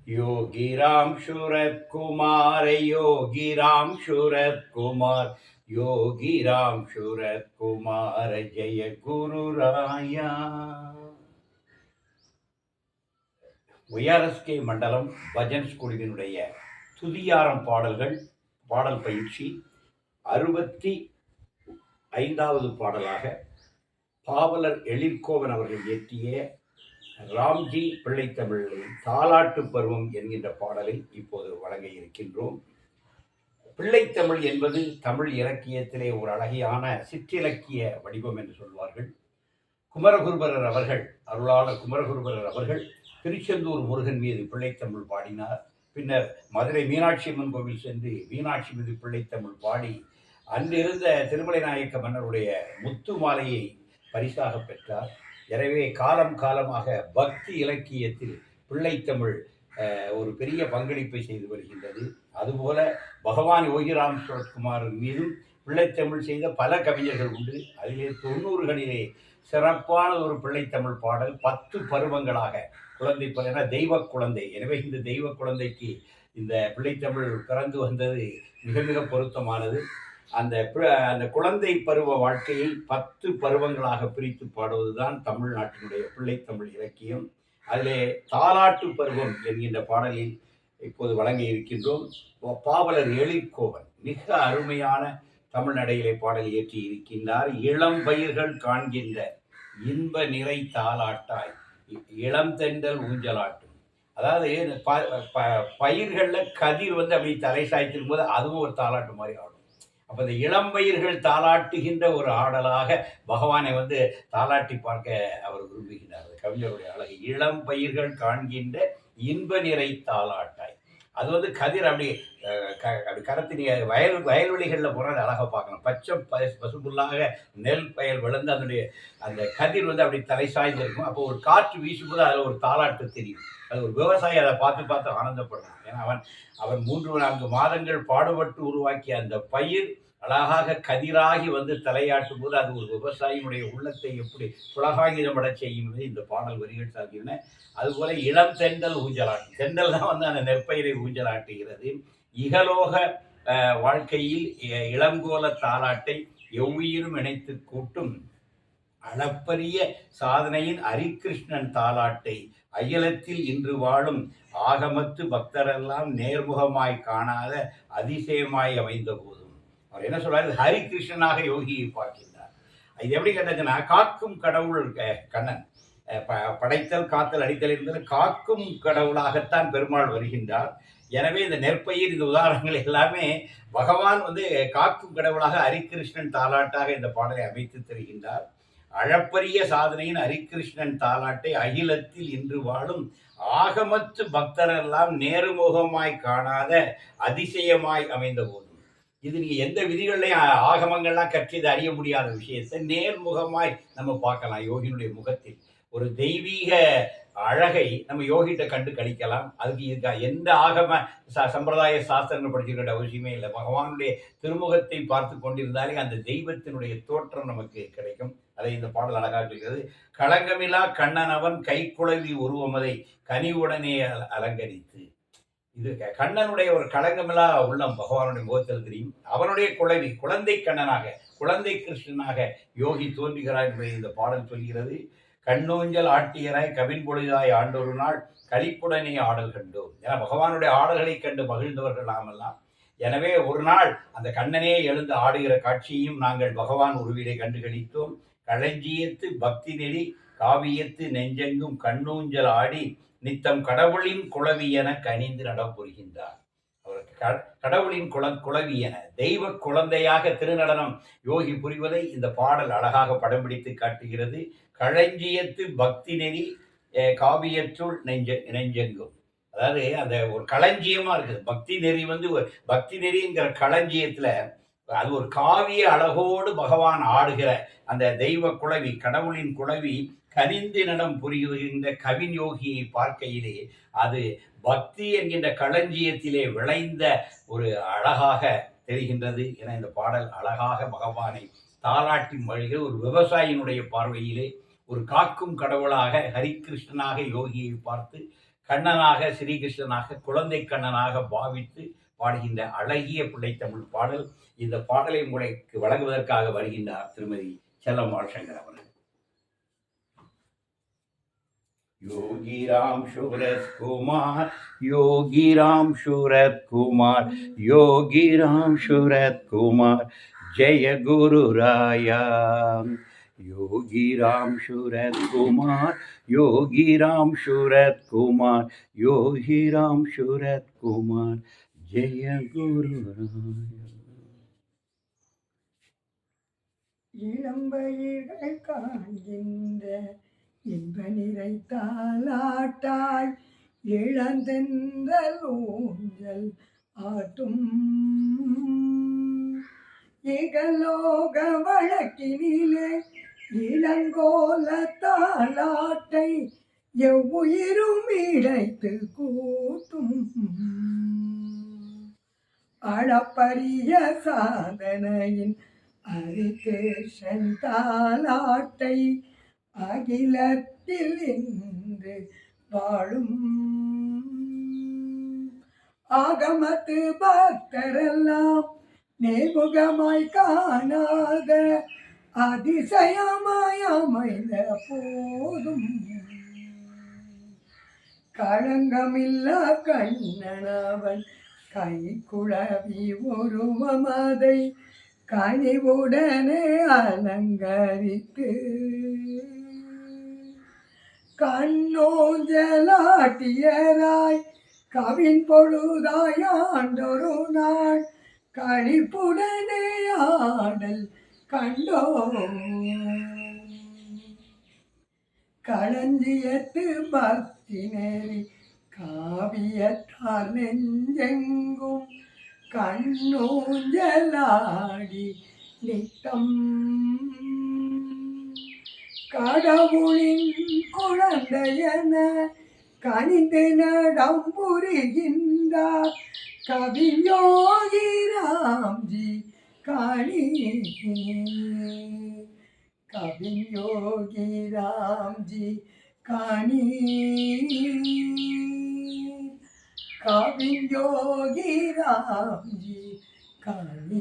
योगी राम शूरत कुमार, योगी राम शूरत कुमार, योगी राम शूरत कुमार, जय गुरु राया. ஒய்ஆர்எஸ்கே மண்டலம் பஜன்ஸ் குழுவினுடைய துதியாரம் பாடல் பயிற்சி 65வது பாடலாக பாவலர் எழிற்கோவன் அவர்கள் இயற்றிய ராம்ஜி பிள்ளைத்தமிழில் தாலாட்டு பருவம் என்கின்ற பாடலை இப்போது வழங்க இருக்கின்றோம். பிள்ளைத்தமிழ் என்பது தமிழ் இலக்கியத்திலே ஒரு அழகியான சிற்றிலக்கிய வடிவம் என்று சொல்வார்கள். குமரகுருபரர் அவர்கள், அருளாளர் குமரகுருபரர் அவர்கள் திருச்செந்தூர் முருகன் மீது பிள்ளைத்தமிழ் பாடினார். பின்னர் மதுரை மீனாட்சி அம்மன் கோவில் சென்று மீனாட்சி மீது பிள்ளைத்தமிழ் பாடி அன்றிருந்த திருமலை நாயக்க மன்னருடைய முத்து மாலையை பரிசாக பெற்றார். எனவே காலம் காலமாக பக்தி இலக்கியத்தில் பிள்ளைத்தமிழ் ஒரு பெரிய பங்களிப்பை செய்து வருகின்றது. அதுபோல பகவான் யோகிராம் சரத்குமார் மீதும் பிள்ளைத்தமிழ் செய்த பல கவிஞர்கள் உண்டு. அதிலே 90களிலே சிறப்பான ஒரு பிள்ளைத்தமிழ் பாடல் 10 பருவங்களாக குழந்தை என தெய்வ குழந்தை. எனவே இந்த தெய்வ குழந்தைக்கு இந்த பிள்ளைத்தமிழ் பிறந்து வந்தது மிக மிக பொருத்தமானது. அந்த குழந்தை பருவ வாழ்க்கையை 10 பருவங்களாக பிரித்து பாடுவதுதான் தமிழ்நாட்டினுடைய பிள்ளைத்தமிழ் இலக்கியம். அதிலே தாலாட்டு பருவம் என்கின்ற பாடலில் இப்போது வழங்க இருக்கின்றோம். பாவலர் எழிற்கோவன் மிக அருமையான தமிழ் நடையிலே பாடல் இயற்றி இருக்கின்றார். இளம் பயிர்கள் காண்கின்ற இன்ப நிறை தாலாட்டாய் இளம் தென்றல் ஊஞ்சலாட்டும். அதாவது பயிர்களில் கதிர் அப்படி தலை சாய்த்திருக்கும் போது அதுவும் ஒரு தாலாட்டு மாதிரி ஆடும். அப்போ இந்த இளம்பயிர்கள் தாலாட்டுகின்ற ஒரு ஆடலாக பகவானை தாலாட்டி பார்க்க அவர் விரும்புகிறார். கவிஞருடைய அழகு இளம் பயிர்கள் காண்கின்ற இன்ப நிறை தாலாட்டாய். அது கதிர் அப்படி கரத்தின் வயல்வெளிகளில் போனால் அழகாக பார்க்கணும். பச்சை பசுப்புள்ளாக நெல் பயிர் விழுந்து அதனுடைய அந்த கதிர் அப்படி தலை சாய்ந்திருக்கும். அப்போ ஒரு காற்று வீசும்போது அதில் ஒரு தாலாட்டு தெரியும். அது ஒரு விவசாயி அதை பார்த்து ஆனந்தப்படணும். ஏன்னா அவன் 3-4 மாதங்கள் பாடுபட்டு உருவாக்கிய அந்த பயிர் அழகாக கதிராகி தலையாட்டும் போது அது ஒரு விவசாயினுடைய உள்ளத்தை எப்படி புலகாங்கிதப்பட செய்யும் இந்த பாடல் வரிகள் சாத்தின. அதுபோல இளம் தென்றல் ஊஞ்சலாட்டும். தென்றல் தான் அந்த நெற்பயிரை ஊஞ்சலாட்டுகிறது. இகலோக வாழ்க்கையில் இளங்கோல தாலாட்டை எவ்வுயிரும் இணைத்து கூட்டும் அளப்பரிய சாதனையின் ஹரிகிருஷ்ணன் தாலாட்டை அயலத்தில் இன்று வாழும் ஆகமத்து பக்தரெல்லாம் நேர்முகமாய் காணாத அதிசயமாய் அமைந்த போதும். அவர் என்ன சொல்றாரு? ஹரிகிருஷ்ணனாக யோகியை பார்க்கின்றார். இது எப்படி கேட்டாச்சுன்னா, காக்கும் கடவுள் கண்ணன், படைத்தல் காத்தல் அடித்தல் என்பது காக்கும் கடவுளாகத்தான் பெருமாள் வருகின்றார். எனவே இந்த நெற்பயிர், இந்த உதாரணங்கள் எல்லாமே பகவான் காக்கும் கடவுளாக ஹரிகிருஷ்ணன் தாலாட்டாக இந்த பாடலை அமைத்து தருகின்றார். அளப்பரிய சாதனையின் ஹரிகிருஷ்ணன் தாலாட்டை அகிலத்தில் இன்று வாழும் ஆகமத்து பக்தரெல்லாம் நேர்முகமாய் காணாத அதிசயமாய் அமைந்த போதும். இது நீங்க எந்த விதிகள்லையும் ஆகமங்கள்லாம் கற்று இதை அறிய முடியாத விஷயத்தை நேர்முகமாய் நம்ம பார்க்கலாம். யோகினுடைய முகத்தில் ஒரு தெய்வீக அழகை நம்ம யோகிட்ட கண்டு கழிக்கலாம். அதுக்கு எந்த ஆகம சம்பிரதாய சாஸ்திரங்கள் படிச்சுக்கிற அவசியமே இல்லை. பகவானுடைய திருமுகத்தை பார்த்து கொண்டிருந்தாலே அந்த தெய்வத்தினுடைய தோற்றம் நமக்கு கிடைக்கும். அதை இந்த பாடல் அழகாக சொல்கிறது. களங்கமில்லா கண்ணனவன் கைக்குழவி உருவமதை கனிவுடனே அலங்கரித்து. இது கண்ணனுடைய ஒரு களங்கமில்லா உள்ளம் பகவானுடைய முகத்தில் தெரியும். அவனுடைய குழந்தை கண்ணனாக, குழந்தை கிருஷ்ணனாக யோகி தோன்றுகிறார் என்பதை இந்த பாடல் சொல்கிறது. கண்ணூஞ்சல் ஆட்டியராய் கவின் பொழுதாய் ஆண்டொரு நாள் களிப்புடனே ஆடல் கண்டோம். ஏன்னா பகவானுடைய ஆடல்களை கண்டு மகிழ்ந்தவர்கள் நாமெல்லாம். எனவே ஒரு நாள் அந்த கண்ணனே எழுந்து ஆடுகிற காட்சியையும் நாங்கள் பகவான் உருவிலை கண்டு கழித்தோம். களஞ்சியத்து பக்தி நெறி காவியத்து நெஞ்செங்கும் கண்ணூஞ்சல் ஆடி நித்தம் கடவுளின் குளவி என கனிந்து நடப்புரிகின்றார். அவருக்கு கடவுளின் குளவி என தெய்வ குழந்தையாக திருநடனம் யோகி புரிவதை இந்த பாடல் அழகாக படம் பிடித்து காட்டுகிறது. களஞ்சியத்து பக்தி நெறி காவியற்றுள் நெஞ்செங்கும். அதாவது அந்த ஒரு களஞ்சியமா இருக்குது. பக்தி நெறி பக்தி நெறிங்கிற களஞ்சியத்துல அது ஒரு காவிய அழகோடு பகவான் ஆடுகிற அந்த தெய்வ குளவி, கடவுளின் குளவி கனிந்து நடம் புரிகின்ற கவின் யோகியை பார்க்கையிலே அது பக்தி என்கின்ற களஞ்சியத்திலே விளைந்த ஒரு அழகாக தெரிகின்றது என இந்த பாடல் அழகாக பகவானை தாலாட்டின் வழிகள் ஒரு விவசாயியினுடைய பார்வையிலே ஒரு காக்கும் கடவுளாக ஹரிகிருஷ்ணனாக யோகியை பார்த்து கண்ணனாக ஸ்ரீகிருஷ்ணனாக குழந்தை கண்ணனாக பாவித்து பாடுகின்ற அழகிய பிள்ளைத்தமிழ் பாடல். இந்த பாடலை முறைக்கு வழங்குவதற்காக வருகின்றார் திருமதி செல்லம்மாள் சங்கர் அவர்கள். योगी राम शूरत कुमार, योगी राम शूरत कुमार, योगी राम शूरत कुमार, जय गुरु राया। योगी राम शूरत कुमार, योगी राम शूरत कुमार, योगी राम शूरत कुमार, जय गुरु राया। இளம்பயிர்கள் காண்கின்ற இன்ப நிறைத்தாலாட்டாய் இளந்தெந்தல் ஊஞ்சல் ஆட்டும் இகலோக வழக்கினிலே இளங்கோல தாலாட்டை எவ்வுயிரும் இழைத்து கூட்டும் அளப்பரிய சாதனையின் அரிகேஷன் தாலாட்டை அகிலத்தில் இன்று வாழும் ஆகமத்து பக்தரெல்லாம் நேமுகமாய் காணாத அதிசயமாய் அமைந்த போதும் களங்கமில்லா கண்ணனவன் கை குழவி உருவமதை கனிவுடனே அலங்கரித்து கண்ணோஞ்சலாட்டியராய் கவின் பொழுதாய் ஆண்டொரு நாள் களிப்புடனே ஆடல் கண்டோ களஞ்சியத்து பக்தி நெறி காவியத்தார் நெஞ்செங்கும் கண்ணூஞ்சலாடி நித்தம் கடவுளின் குழந்தையன கனிந்து நடம் புரிகின்றார் கவியோகி ராம்ஜி காணி கவியோகி ராம்ஜி காணி कवियोगी राम जी काली।